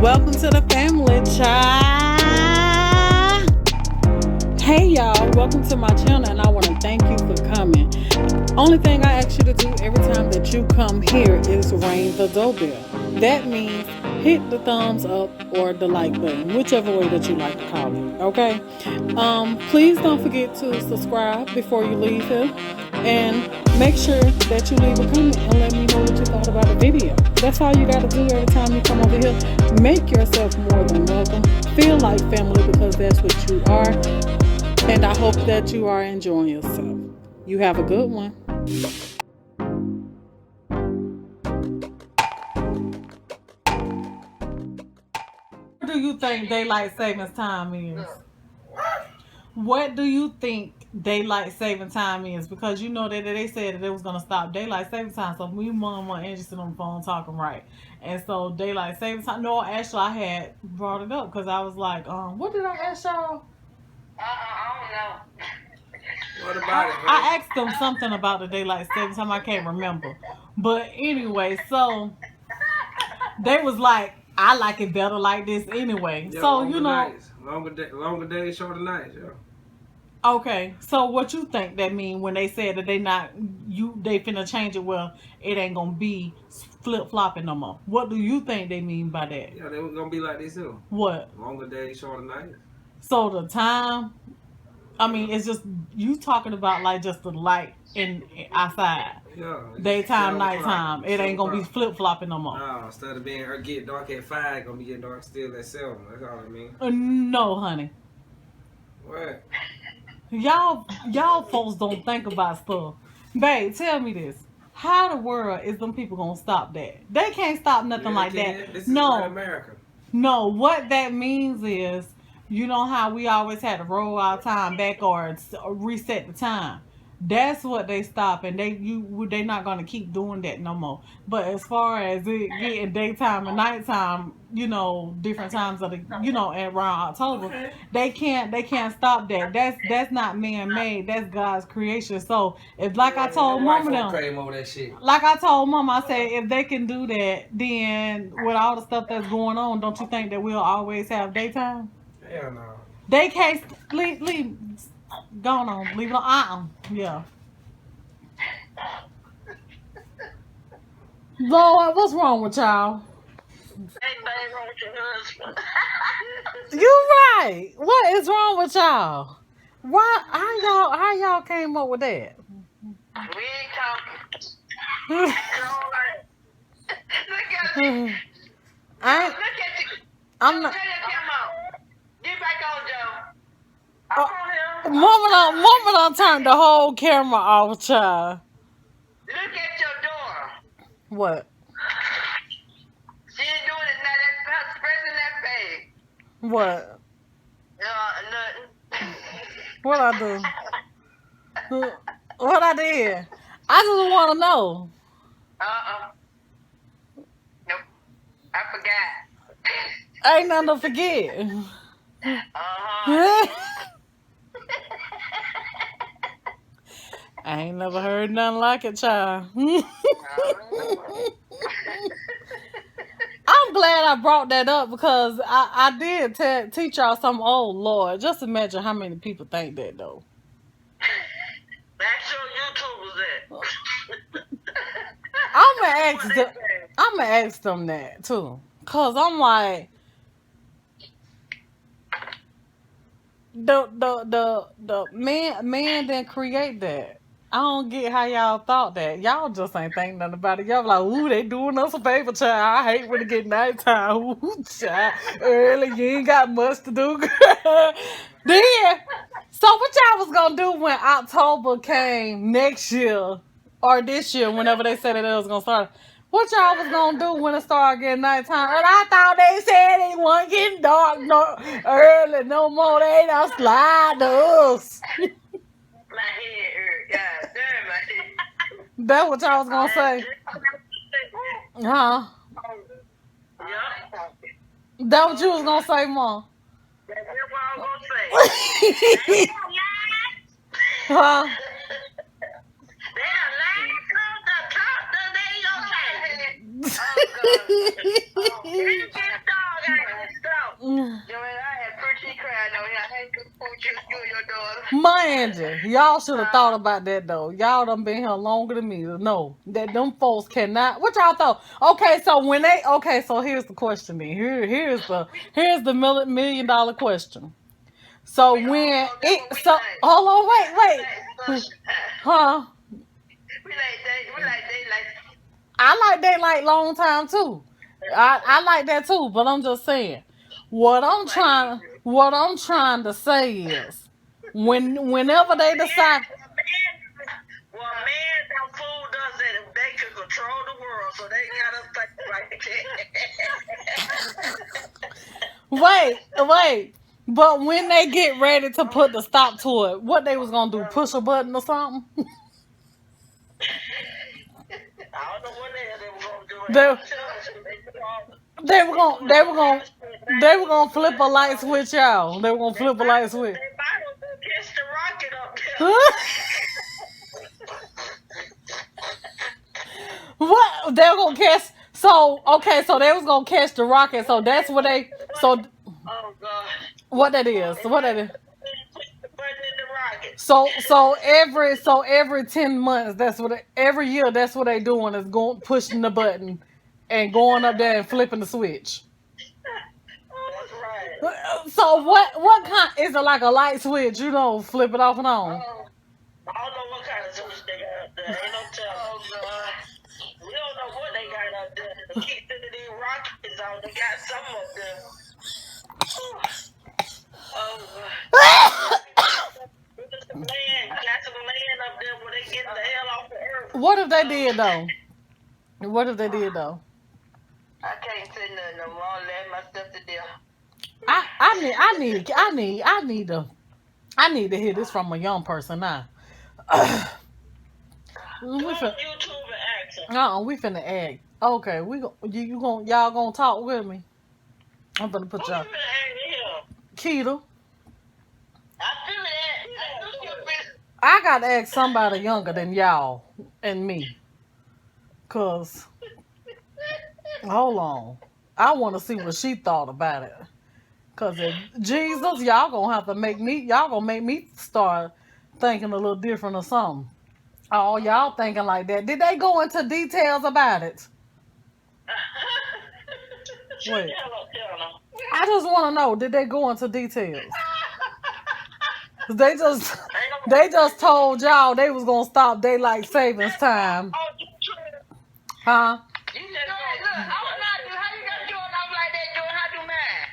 Welcome to the family, child. Hey, y'all. Welcome to my channel, and I want to thank you for coming. Only thing I ask you to do every time that you come here is ring the doorbell. That means hit the thumbs up or the like button, whichever way that you like to call it. Okay. Please don't forget to subscribe before you leave here, and make sure that you leave a comment and let me know what you thought about the video. That's all you got to do every time you come over here. Make yourself more than welcome. Feel like family, because that's what you are. And I hope that you are enjoying yourself. You have a good one. What do you think daylight savings time is? What do you think daylight saving time is? Because you know that they said that it was gonna stop daylight saving time. So me and mom weren't interested on the phone talking right. And so daylight saving time. No, actually I had brought it up because I was like, what did I ask y'all? I don't know. What about it? I asked them something about the daylight saving time. I can't remember. But anyway, so they was like, I like it better like this anyway. Yeah, so you know, nights. Longer days, shorter nights. Yeah. Okay, so what you think that mean when they said that they finna change it? Well, it ain't gonna be flip flopping no more. What do you think they mean by that? Yeah, they were gonna be like this too. What? Longer days, shorter nights. So the time, I mean, it's just you talking about like just the light in outside. Yeah. Daytime, nighttime. It ain't gonna be flip flopping no more. No, instead of being get dark at 5, gonna be getting dark still at 7. That's all I mean. No, honey. What? Y'all folks don't think about stuff. Babe, tell me this. How the world is them people gonna stop that? They can't stop nothing like that. This No. is America. No, what that means is, you know how we always had to roll our time back or reset the time. That's what they stop, and they not gonna keep doing that no more. But as far as it getting daytime and nighttime, you know, different times of the, you know, around October, they can't stop that. That's not man made. That's God's creation. So if like I told Mama them, like I told Mama, I said if they can do that, then with all the stuff that's going on, don't you think that we'll always have daytime? Hell no. They can't leave. Go on, leave it on. Yeah. Lord, what's wrong with y'all? Ain't wrong with your husband. You right. What is wrong with y'all? Why? How y'all came up with that? We ain't talking. Look at you. Look at you. I'm not. Tell your camera. Get back on, Joe. I'm on him. Mama done turned the whole camera off, child. Look at your door. What? She ain't doing it now. That's pressing that page. What? Nothing. What I do? What I did? I just want to know. Nope. I forgot. Ain't nothing to forget. I ain't never heard nothing like it, child. I'm glad I brought that up because I did teach y'all something. Oh, Lord. Just imagine how many people think that, though. That's your YouTubers at. I'm going to ask them that, too. Because I'm like, the man didn't create that. I don't get how y'all thought that. Y'all just ain't think nothing about it. Y'all like, ooh, they doing us a favor, child. I hate when it get nighttime. Ooh, child. Early, you ain't got much to do, girl. Then, so what y'all was gonna do when October came next year or this year, whenever they said that it was gonna start? What y'all was gonna do when it started getting nighttime? And I thought they said it wasn't getting dark early no more. They don't slide to us. My head hurt. God damn, my head. That's what y'all was gonna say. Huh? Yup. That what you was gonna say, Mom? That's what I was gonna say. Huh? They are lying to the they okay. Oh, God. It get dog out Angie, y'all should have thought about that though. Y'all done been here longer than me to know that them folks cannot. What y'all thought? Okay, so when they so here's the question then. Here's the $1 million question. So when hold on, wait. Huh? We like I like daylight long time too. I like that too, but I'm just saying. What I'm trying to say is whenever they decide. well, man, that fool does that. They could control the world, so they gotta think like that. Wait. But when they get ready to put the stop to it, what they was gonna do? Push a button or something? I don't know what the hell they were gonna do. They were gonna flip a light switch, y'all. They were gonna flip a light switch. They might have catch the rocket up there. What they were gonna catch? So okay, so they was gonna catch the rocket. So that's what they. So Oh God. what that is? What that is? So Every 10 months, every year that's what they doing is going pushing the button and going up there and flipping the switch. That's right. So what kind is it, like a light switch? Flip it off and on. I don't know what kind of switch they got up there. Ain't no telling. Oh God. We don't know what they got up there. To keep these rockets on, they got some up there. Oh God. Got some land up there where they get the hell off the earth. What if they did though? I can't say nothing no more. I'll let myself to death. I need to hear this from a young person now. Go on YouTube and ask them. We finna act. Okay, y'all gonna talk with me. I'm gonna put y'all. Keita. I feel that. I gotta ask somebody younger than y'all and me. Cause hold on. I wanna see what she thought about it. Cause if Jesus, y'all gonna make me start thinking a little different or something. Oh, y'all thinking like that. Did they go into details about it? Wait. I just want to know, did they go into details? They just told y'all they was going to stop daylight savings time. Huh? You just look, I was not do how you got to do it off like that, doing how do mine.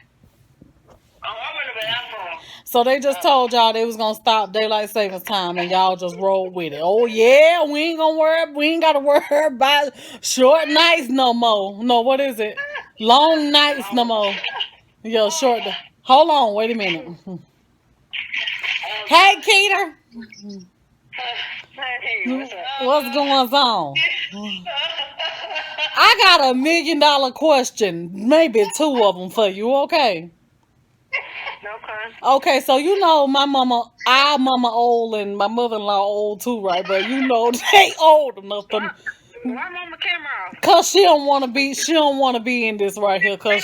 Oh, I'm in the bathroom. So they just told y'all they was gonna stop daylight savings time, and y'all just rolled with it. Oh yeah, we ain't gotta worry about short nights no more. No, what is it? Long nights no more. Yo, short. Hold on, wait a minute. Hey, Keita. Hey, what's going on? I got $1 million question, maybe 2 of them for you. Okay. Okay, so our mama old and my mother-in-law old too, right? But they old enough to. Why mama camera off? Cause she don't want to be in this right here. Cause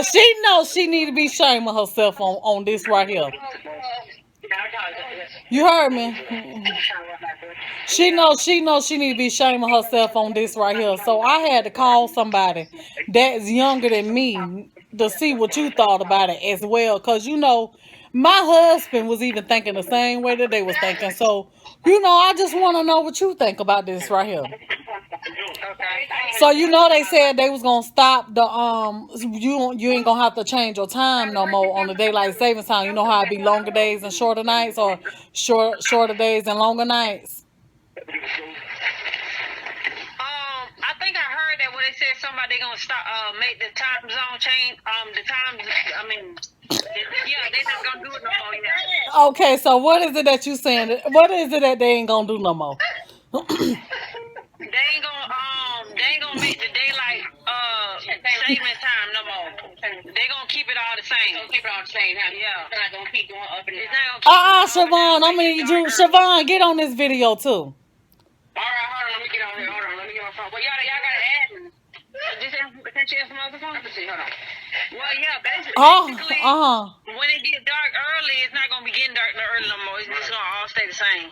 she knows she need to be shaming herself on this right here. You heard me? She knows she need to be shaming herself on this right here. So I had to call somebody that's younger than me to see what you thought about it as well. Cause my husband was even thinking the same way that they was thinking. So, I just want to know what you think about this right here. So they said they was gonna stop the you ain't gonna have to change your time no more on the daylight savings time. You know how it be longer days and shorter nights, or shorter days and longer nights. I think I heard that when they said somebody gonna stop make the time zone change. The times. I mean, yeah, they not gonna do it no more. Yeah. Okay, so what is it that you saying? What is it that they ain't gonna do no more? They ain't gonna make the daylight saving time no more. They gonna keep it all the same. Yeah. It's not gonna keep going up and down. Siobhan, I mean Siobhan, get on this video too. All right, hold on, let me get on here. Hold on, let me get my phone. Well, y'all gotta add me. Just can you answer my other phone? Let's see, hold on. Well, yeah, basically, when it gets dark early, it's not gonna be getting dark early no more. It's just gonna all stay the same.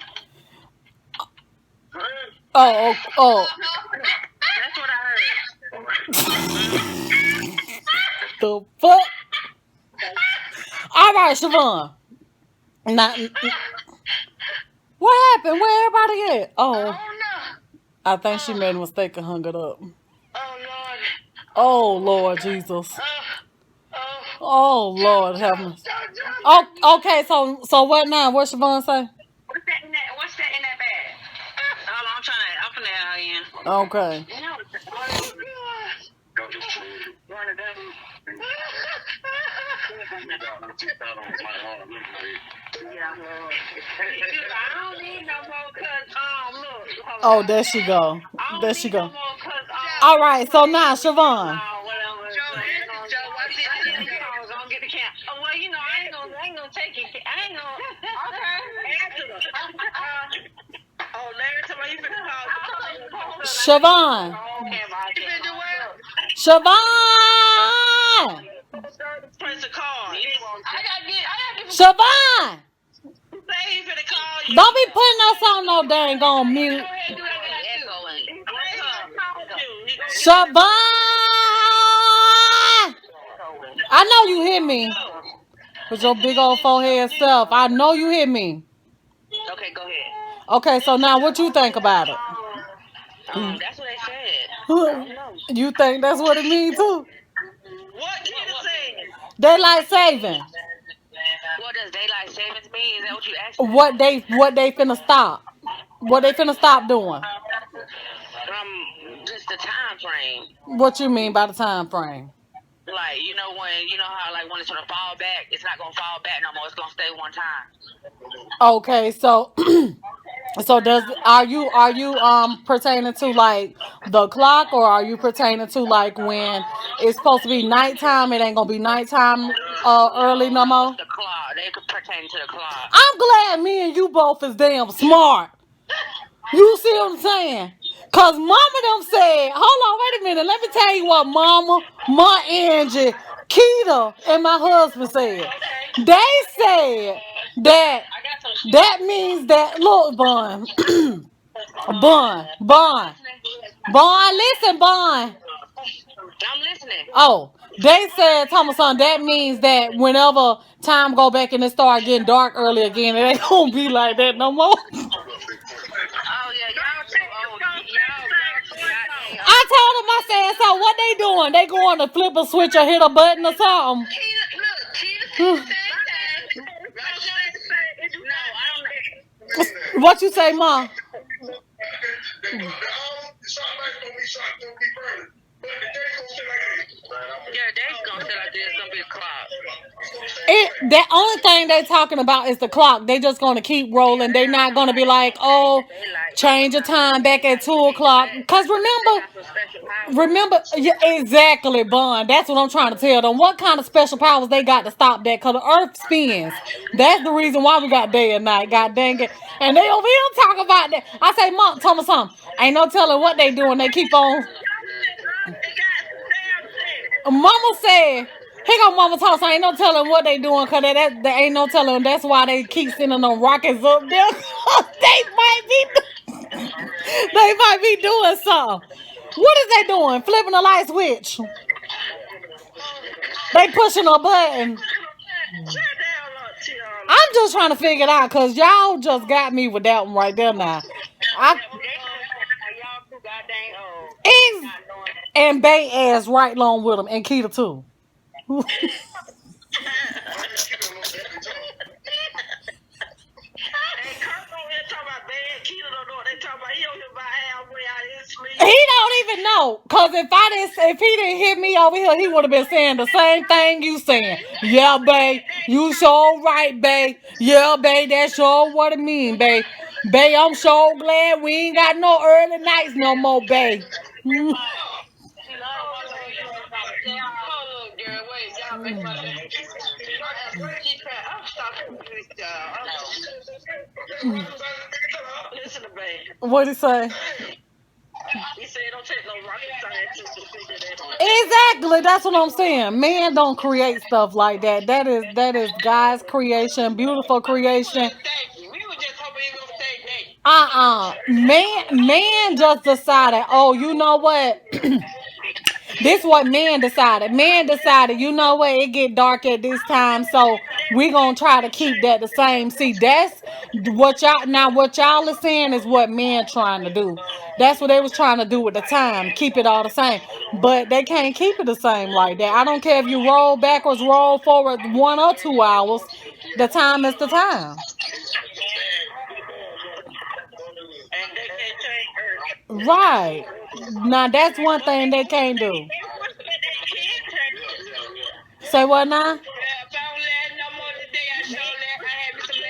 Oh. That's what I heard. The fuck? All right, Siobhan. Not. What happened? Where everybody at? Oh, No. I think she made a mistake and hung it up. Oh Lord. Oh Lord Jesus. Oh. Oh Lord heaven. Oh, okay. So what now? What Siobhan say? What's that in that bag? Hold on, I'm finna add her in. Okay. One of them. Yeah. I don't need no more cause look. Oh, there she go. There she go. No more cause All right. So now Siobhan. Don't get the can. Oh well, you know I ain't gonna take it. I ain't gonna. Okay. Oh, Larry, somebody you finna call. Siobhan. Siobhan. Press the call. I gotta get. Siobhan. Say he finna call you. Don't be putting us on no dang on mute. Siobhan. I know you hear me. With your big old forehead self. I know you hear me. Okay, go ahead. Okay, so now what you think about it? That's what they said. You think that's what it means too? What did it say? Daylight saving. What does daylight savings mean? Is that what you asked? What they finna stop? What they finna stop doing? Just the time frame. What you mean by the time frame? Like, how like when it's gonna fall back, it's not gonna fall back no more. It's gonna stay one time. Okay, so are you pertaining to like the clock, or are you pertaining to like when it's supposed to be nighttime? It ain't gonna be nighttime early no more. The clock. They could pertain to the clock. I'm glad me and you both is damn smart. You see what I'm saying? Cause mama them said, hold on, wait a minute. Let me tell you what mama, my Angie, Keita, and my husband said. They said that means that, look, Bun, listen, Bun. I'm listening. Oh, they said, Thomason, that means that whenever time go back and it start getting dark early again, it ain't gonna be like that no more. Oh yeah, y'all too old. I told them, I said, so what they doing? They going to flip a switch or hit a button or something? What you say, Mom? Yeah, they's gonna say like this. It's gonna be a clock. The only thing they talking about is the clock. They just gonna keep rolling. They not gonna be like, oh, change the time back at 2:00. Cause remember, yeah, exactly, Bun. That's what I'm trying to tell them. What kind of special powers they got to stop that? Cause the Earth spins. That's the reason why we got day and night. God dang it. And they over here talking about that. I say, Mom, tell me something. Ain't no telling what they doing. They keep on. Mama said, here go Mama Toss. I ain't no telling what they doing, cause they ain't no telling. That's why they keep sending them rockets up there. They might be doing something. What is they doing? Flipping the light switch. They pushing a button. I'm just trying to figure it out, cause y'all just got me with that one right there now. And Bay ass right along with them, and Keita too. He don't even know, cause if he didn't hit me over here, he would have been saying the same thing you saying. Yeah, babe, you sure right, babe. Yeah, babe, that's sure what it mean, babe. Babe, I'm so glad we ain't got no early nights no more, babe. What'd he say? He said it don't take no rocket scientist to figure that out. Exactly. That's what I'm saying. Man don't create stuff like that. That is God's creation, beautiful creation. Thank you. We were just hoping he was gonna say Man just decided, oh, you know what? This what man decided. Man decided, you know what, it get dark at this time, so we gonna try to keep that the same. See, that's what y'all is saying is what men trying to do. That's what they was trying to do with the time, keep it all the same. But they can't keep it the same like that. I don't care if you roll backwards, roll forward 1 or 2 hours. The time is the time. and they can't change Earth. Right. Now that's one thing they can't do. They wish that they can change it. Say what now? If I don't laugh no more today, I sure laugh. I had me some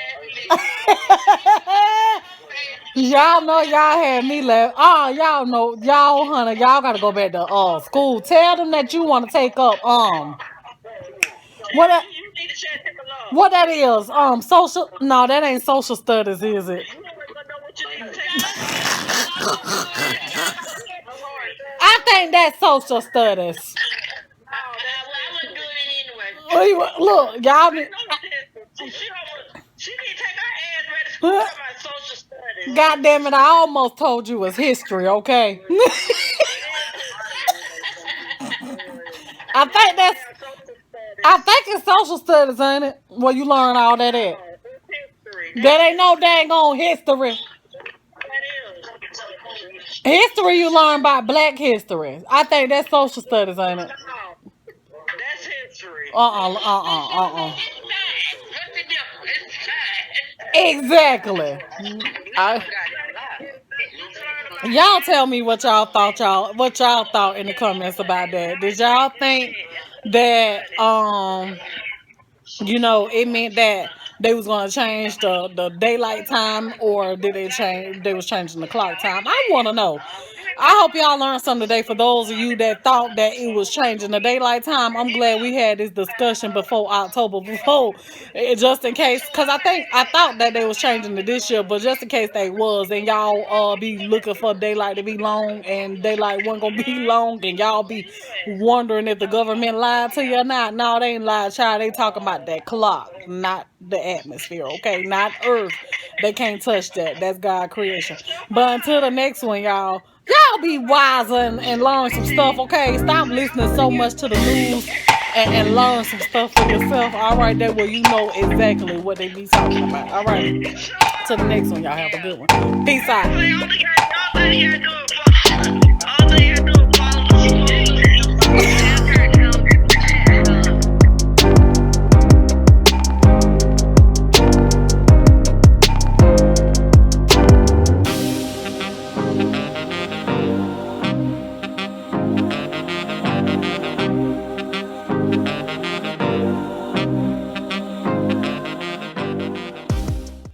laughing. Y'all know y'all had me laugh. Oh, y'all know, y'all, honey, y'all gotta go back to school. Tell them that you want to take up what that, You need to shut him alone. what that is social. No, that ain't social studies, is it? You always gonna know what you need to take. I think that's social studies. I wouldn't do it anyway. Look, y'all. She need to take her ass ready to school for my social studies. God damn it! I almost told you it was history. Okay. I think it's social studies, ain't it? Where you learn all that at. That ain't no dang on history. History you learn about Black history. I think that's social studies, ain't it? That's history. Uh-uh. What's the difference? Exactly. Y'all tell me what y'all thought in the comments about that. Did y'all think that it meant that they was gonna change the daylight time, or did they was changing the clock time? I wanna know. I hope y'all learned something today. For those of you that thought that it was changing the daylight time, I'm glad we had this discussion before October, just in case, because I thought that they was changing it this year, but just in case they was, and y'all be looking for daylight to be long, and daylight wasn't gonna be long, and y'all be wondering if the government lied to you or not. No, they ain't lied, child. They talking about that clock, not the atmosphere, okay? Not Earth. They can't touch that. That's God's creation. But until the next one, y'all be wiser and learn some stuff, okay? Stop listening so much to the news and learn some stuff for yourself. All right, that way you know exactly what they be talking about. All right, to the next one, y'all have a good one. Peace out.